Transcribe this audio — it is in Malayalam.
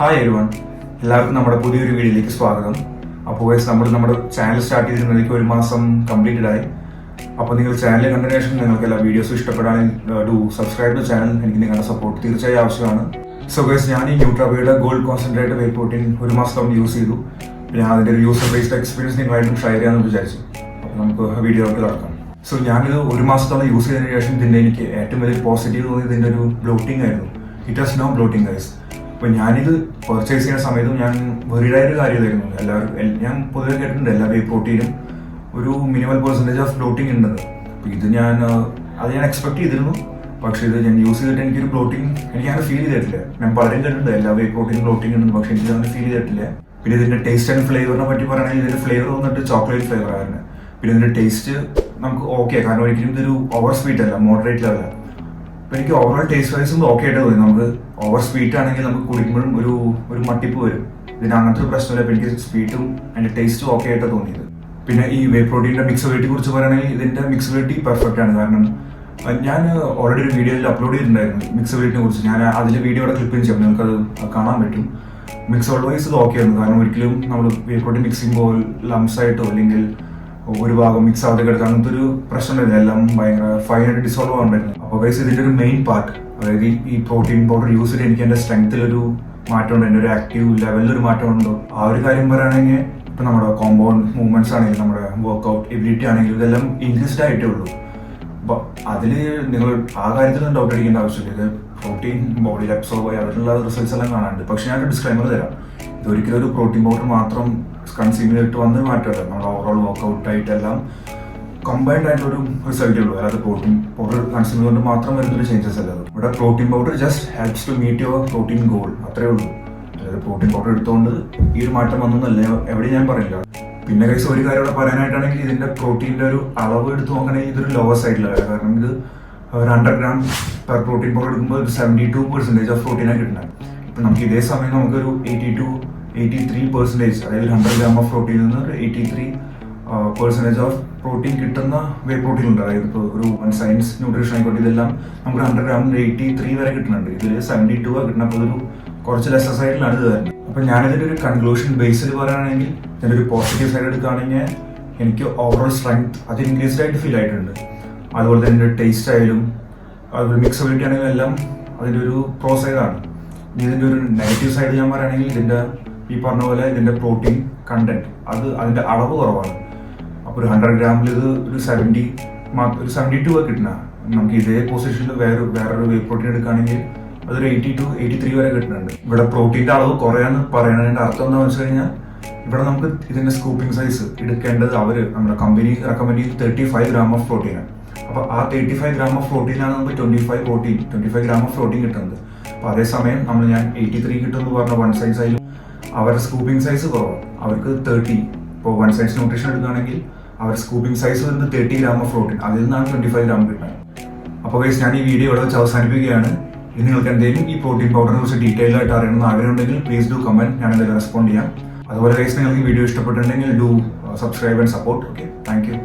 ഹായ് എവരിവൺ, എല്ലാവർക്കും നമ്മുടെ പുതിയൊരു വീഡിയോയിലേക്ക് സ്വാഗതം. അപ്പോൾ നമ്മൾ നമ്മുടെ ചാനൽ സ്റ്റാർട്ട് ചെയ്തിരുന്നതിലേക്ക് 1 മാസം കംപ്ലീറ്റഡ് ആയി. അപ്പോൾ നിങ്ങൾ ചാനൽ കണ്ടിന്യൂഷൻ നിങ്ങൾക്ക് എല്ലാ വീഡിയോസും ഇഷ്ടപ്പെടാണെങ്കിൽ ഡു സബ്സ്ക്രൈബ് ടു ചാനൽ. എനിക്ക് നിങ്ങളുടെ സപ്പോർട്ട് തീർച്ചയായും ആവശ്യമാണ്. സോ ഗൈസ്, ഞാൻ ഈ ന്യൂട്രാബിയുടെ ഗോൾഡ് കോൺസെൻട്രേറ്റ് വേ പ്രോട്ടീൻ 1 മാസത്തോളം യൂസ് ചെയ്തു. പിന്നെ അതിൻ്റെ ഒരു യൂസർ ബേസ്ഡ് എക്സ്പീരിയൻസ് നിങ്ങളായിട്ടും ഷെയർ ചെയ്യാമെന്ന് വിചാരിച്ചു. അപ്പോൾ നമുക്ക് വീഡിയോയിലേക്ക് കടക്കാം. സോ ഞാനിത് 1 മാസത്തോളം യൂസ് ചെയ്തതിന് ശേഷം ഇതിൻ്റെ എനിക്ക് ഏറ്റവും വലിയ പോസിറ്റീവ് തോന്നിയത് ഇതിൻ്റെ ഒരു ബ്ലോട്ടിംഗ് ആയിരുന്നു. It has no bloating guys. അപ്പോൾ ഞാനിത് പർച്ചേസ് ചെയ്യുന്ന സമയത്തും ഞാൻ വെറിഡായൊരു കാര്യമായിരുന്നു. ഞാൻ പൊതുവെ കേട്ടിട്ടുണ്ട് എല്ലാ വേ പ്രോട്ടീനും ഒരു മിനിമൽ പെർസെൻറ്റേജ് ഓഫ് ബ്ലോട്ടിംഗ് ഉണ്ടെന്ന്. അപ്പോൾ ഇത് ഞാൻ എക്സ്പെക്ട് ചെയ്തിരുന്നു. പക്ഷേ ഇത് ഞാൻ യൂസ് ചെയ്തിട്ട് എനിക്കൊരു ബ്ലോട്ടിംഗ് എനിക്കങ്ങനെ ഫീൽ ചെയ്തിട്ടില്ല. ഞാൻ പലരും കേട്ടിട്ടുണ്ട് എല്ലാ വേ പ്രോട്ടീനും ബ്ലോട്ടിംഗ് ഉണ്ടെന്ന്, പക്ഷേ എനിക്ക് അങ്ങനെ ഫീൽ ചെയ്തിട്ടില്ല. പിന്നെ ഇതിൻ്റെ ടേസ്റ്റ് ആൻഡ് ഫ്ലേവറിനെ പറ്റി പറയുകയാണെങ്കിൽ ഇതിൻ്റെ ഫ്ലേവർ വന്നിട്ട് ചോക്ലേറ്റ് ഫ്ലേവർ ആയിരുന്നു. പിന്നെ ഇതിൻ്റെ ടേസ്റ്റ് നമുക്ക് ഓക്കെ, കാരണം ഒരിക്കലും ഇതൊരു ഓവർ സ്വീറ്റ് അല്ല, മോഡറേറ്റ് ലെവല. അപ്പോൾ എനിക്ക് ഓവറോൾ ടേസ്റ്റ് വൈസും ഓക്കെ ആയിട്ട് തോന്നി. നമുക്ക് ഓവർ സ്വീറ്റ് ആണെങ്കിൽ നമുക്ക് കുടിക്കുമ്പോഴും ഒരു മട്ടിപ്പ് വരും. ഇതിന് അങ്ങനത്തെ ഒരു പ്രശ്നമില്ല. അപ്പോൾ എനിക്ക് സ്വീറ്റും അതിൻ്റെ ടേസ്റ്റും ഓക്കെ ആയിട്ട് തോന്നിയത്. പിന്നെ ഈ വേ പ്രോട്ടീൻ്റെ മിക്സബിലിറ്റിയെ കുറിച്ച് പറയുകയാണെങ്കിൽ ഇതിൻ്റെ മിക്സബിലിറ്റി പെർഫെക്റ്റ് ആണ്. കാരണം ഞാൻ ഓൾറെഡി ഒരു വീഡിയോയിൽ അപ്ലോഡ് ചെയ്തിട്ടുണ്ടായിരുന്നു മിക്സബിലിറ്റിനെ കുറിച്ച്. ഞാൻ അതിൻ്റെ വീഡിയോയുടെ ക്ലിപ്പിംഗ് ചെയ്യാം, നിങ്ങൾക്കത് കാണാൻ പറ്റും. മിക്സബിൾ വൈസ് ഇത് ഓക്കെ ആയിരുന്നു. കാരണം ഒരിക്കലും നമ്മൾ വേ പ്രോട്ടീൻ മിക്സ് ചെയ്യുമ്പോൾ ലംസ് ആയിട്ടോ അല്ലെങ്കിൽ ഒരു ഭാഗം മിക്സ് ആവാതെ കിടക്കുക അങ്ങനത്തെ ഒരു പ്രശ്നം ഉണ്ടായിരുന്നു. എല്ലാം ഭയങ്കര ഫൈനായിട്ട് ഡിസോൾവ് ആവുന്നുണ്ടായിരുന്നു. അപ്പോൾ ഗൈസ്, ഇതിൻ്റെ ഒരു മെയിൻ പാർട്ട്, അതായത് ഈ പ്രോട്ടീൻ പൗഡർ യൂസ് ചെയ്ത് എനിക്ക് എൻ്റെ സ്ട്രെങ്ത്തിലൊരു മാറ്റമുണ്ട്, എൻ്റെ ഒരു ആക്റ്റീവ് ലെവലിലൊരു മാറ്റമുണ്ടോ. ആ ഒരു കാര്യം പറയുകയാണെങ്കിൽ ഇപ്പം നമ്മുടെ കോമ്പൗണ്ട് മൂവ്മെന്റ്സ് ആണെങ്കിലും നമ്മുടെ വർക്ക്ഔട്ട് എബിലിറ്റി ആണെങ്കിലും ഇതെല്ലാം ഇൻക്രീസ്ഡ് ആയിട്ടേ ഉള്ളൂ. അപ്പോൾ അതിൽ നിങ്ങൾ ആ കാര്യത്തിലൊന്നും ഡൗട്ട് അടിക്കേണ്ട ആവശ്യമില്ല. ഇത് പ്രോട്ടീൻ ബോഡിയിൽ അബ്സോർബ് ആയി അതിലുള്ള റിസൾട്ട്സ് എല്ലാം കാണാനുണ്ട്. പക്ഷേ ഞാനൊരു ഡിസ്ക്ലൈമർ തരാം, ഇതൊരിക്കലും ഒരു പ്രോട്ടീൻ പൗഡർ മാത്രം കൺസ്യൂം ചെയ്തിട്ട് വന്ന് മാറ്റമല്ല. നമ്മുടെ ഓവറോൾ വർക്ക്ഔട്ട് ആയിട്ടെല്ലാം കമ്പൈൻഡ് ആയിട്ടൊരു റിസൾട്ടേ ഉള്ളൂ. അല്ലാതെ പ്രോട്ടീൻ പൗഡർ കൺസ്യൂം ചെയ്തുകൊണ്ട് മാത്രം വരുന്നൊരു ചേഞ്ചസ് അല്ല. ഇവിടെ protein powder just helps to meet your protein goal, അത്രേ ഉള്ളൂ. അതായത് പ്രോട്ടീൻ പൗഡർ എടുത്തുകൊണ്ട് ഈ ഒരു മാറ്റം വന്നൊന്നല്ല എവിടെ ഞാൻ പറയില്ല. പിന്നെ കൈസ് ഒരു കാര്യം ഇവിടെ പറയാനായിട്ടാണെങ്കിൽ ഇതിന്റെ പ്രോട്ടീൻ്റെ ഒരു അളവ് എടുത്ത് നോക്കണമെങ്കിൽ ഇതൊരു ലോവർ സൈഡിലാണ്. കാരണം ഇത് 100 gram പെർ പ്രോട്ടീൻ പൗഡർ എടുക്കുമ്പോൾ ഒരു 72% ഓഫ് പ്രോട്ടീനാണ് കിട്ടുന്നത്. ഇപ്പം നമുക്ക് ഇതേ സമയം നമുക്കൊരു 83%, അതായത് 100 gram ഓഫ് പ്രോട്ടീനിൽ നിന്ന് ഒരു 83% ഓഫ് പ്രോട്ടീൻ കിട്ടുന്ന വേ പ്രോട്ടീൻ ഉണ്ട്. അതായത് ഇപ്പോൾ ഒരു സയൻസ് ന്യൂട്രീഷൻ ആയിക്കോട്ടെ, ഇതെല്ലാം നമുക്ക് 100 gram 83 വരെ കിട്ടുന്നുണ്ട്. ഇതിൽ 72 കിട്ടുന്നപ്പോൾ ഒരു കുറച്ച് ലെസ്സർ സൈഡിലാണ് ഇത് തന്നെ. അപ്പം ഞാനിതിൻ്റെ ഒരു കൺക്ലൂഷൻ ബേസിൽ പറയുകയാണെങ്കിൽ ഇതിൻ്റെ ഒരു പോസിറ്റീവ് സൈഡ് എടുക്കുകയാണെങ്കിൽ എനിക്ക് ഓവറോൾ സ്ട്രെങ്ത് അത് ഇൻക്രീസ്ഡ് ആയിട്ട് ഫീൽ ആയിട്ടുണ്ട്. അതുപോലെ തന്നെ ടേസ്റ്റ് ആയാലും അതുപോലെ മിക്സബിലിറ്റി ആണെങ്കിലും എല്ലാം അതിൻ്റെ ഒരു പ്രോ സൈഡാണ്. ഇതിൻ്റെ ഒരു നെഗറ്റീവ് സൈഡ് ഞാൻ പറയുകയാണെങ്കിൽ ഇതിൻ്റെ ഈ പറഞ്ഞ പോലെ ഇതിൻ്റെ പ്രോട്ടീൻ കണ്ടന്റ് അതിൻ്റെ അളവ് കുറവാണ്. അപ്പോൾ ഒരു 100 ഗ്രാമിൽ ഇത് ഒരു 72 കിട്ടുന്ന, നമുക്ക് ഇതേ പൊസിഷനിൽ വേറൊരു വേ പ്രോട്ടീൻ എടുക്കുകയാണെങ്കിൽ അതൊരു 82-83 വരെ കിട്ടുന്നുണ്ട്. ഇവിടെ പ്രോട്ടീൻ്റെ അളവ് കുറയാന്ന് പറയുന്നതിൻ്റെ അർത്ഥം എന്താണെന്ന് വെച്ച് കഴിഞ്ഞാൽ ഇവിടെ നമുക്ക് ഇതിൻ്റെ സ്കൂപ്പിംഗ് സൈസ് എടുക്കേണ്ടത് നമ്മുടെ കമ്പനി റെക്കമെൻഡ് ചെയ്ത് 35 gram ഓഫ് പ്രോട്ടീനാണ്. അപ്പോൾ ആ 35 gram ഓഫ് പ്രോട്ടീനാണ് നമുക്ക് 25 gram ഓഫ് പ്രോട്ടീൻ കിട്ടുന്നത്. അപ്പോൾ അതേസമയം ഞാൻ 83 കിട്ടുമെന്ന് പറഞ്ഞ വൺ സൈസ് ആയാലും അവരുടെ സ്കൂപ്പിംഗ് സൈസ് കുറവാണ്. അവർക്ക് 30, ഇപ്പോൾ വൺ സൈസ് ന്യൂട്രീഷൻ എടുക്കുകയാണെങ്കിൽ അവരുടെ സ്കൂപ്പിംഗ് സൈസ് വരുന്നത് 30 gram ഓഫ് പ്രോട്ടീൻ, അതിൽ നിന്നാണ് 25 gram കിട്ടുന്നത്. അപ്പോൾ ഗൈസ്, ഞാൻ ഈ വീഡിയോ ഇവിടെ വെച്ച് അവസാനിപ്പിക്കുകയാണ്. ഇനി നിങ്ങൾക്ക് എന്തെങ്കിലും ഈ പ്രോട്ടീൻ പൗഡറിനെ കുറിച്ച് ഡീറ്റെയിൽ ആയിട്ട് അറിയണമെന്ന് ആഗ്രഹമുണ്ടെങ്കിൽ പ്ലീസ് ഡു കമന്റ്, ഞാൻ എന്തെങ്കിലും റെസ്പോണ്ട് ചെയ്യാം. അതുപോലെ ഗൈസ്, നിങ്ങൾക്ക് ഈ വീഡിയോ ഇഷ്ടപ്പെട്ടിട്ടുണ്ടെങ്കിൽ do subscribe and support. Okay, thank you.